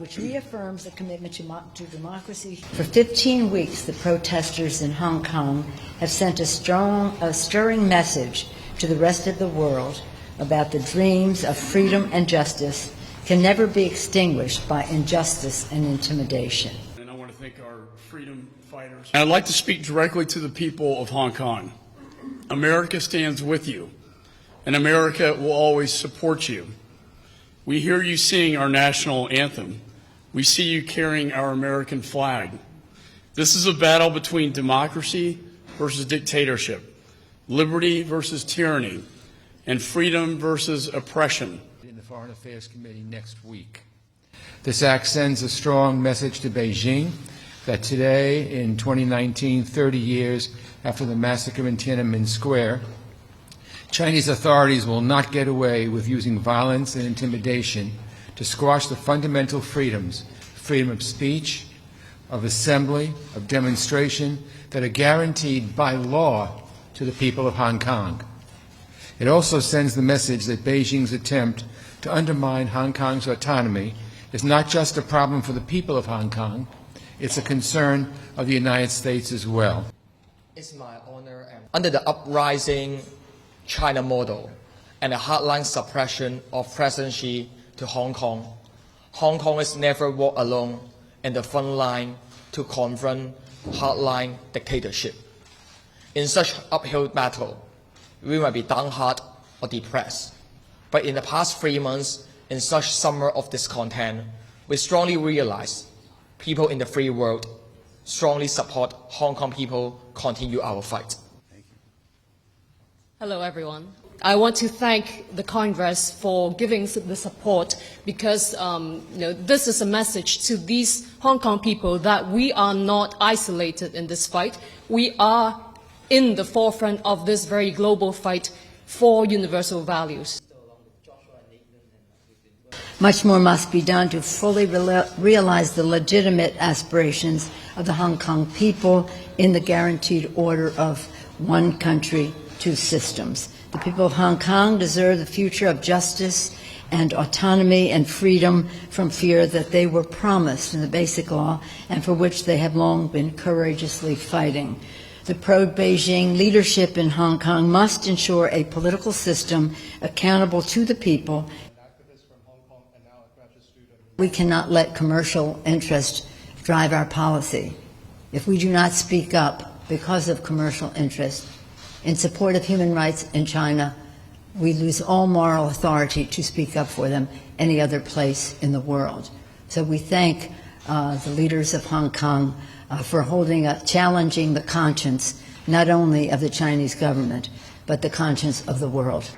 which reaffirms the commitment to democracy. For 15 weeks, the protesters in Hong Kong have sent a stirring message to the rest of the world about the dreams of freedom and justice can never be extinguished by injustice and intimidation. And I want to thank our freedom fighters. And I'd like to speak directly to the people of Hong Kong. America stands with you, and America will always support you. We hear you sing our national anthem. We see you carrying our American flag. This is a battle between democracy versus dictatorship, liberty versus tyranny, and freedom versus oppression. In the Foreign Affairs Committee next week. This act sends a strong message to Beijing that today, in 2019, 30 years after the massacre in Tiananmen Square, Chinese authorities will not get away with using violence and intimidation to squash the fundamental freedoms, freedom of speech, of assembly, of demonstration, that are guaranteed by law to the people of Hong Kong. It also sends the message that Beijing's attempt to undermine Hong Kong's autonomy is not just a problem for the people of Hong Kong, it's a concern of the United States as well. It's my honor, under the uprising China model and the hardline suppression of President Xi to Hong Kongers never walk alone in the front line to confront hardline dictatorship. In such uphill battle, we might be downhearted or depressed. But in the past 3 months, in such summer of discontent, we strongly realize people in the free world strongly support Hong Kong people continue our fight. Thank you. Hello, everyone. I want to thank the Congress for giving the support because this is a message to these Hong Kong people that we are not isolated in this fight. We are in the forefront of this very global fight for universal values. Much more must be done to fully realize the legitimate aspirations of the Hong Kong people in the guaranteed order of one country, two systems. The people of Hong Kong deserve the future of justice and autonomy and freedom from fear that they were promised in the Basic Law and for which they have long been courageously fighting. The pro-Beijing leadership in Hong Kong must ensure a political system accountable to the people. We cannot let commercial interest drive our policy. If we do not speak up because of commercial interest in support of human rights in China, we lose all moral authority to speak up for them any other place in the world. So we thank the leaders of Hong Kong for challenging the conscience not only of the Chinese government, but the conscience of the world.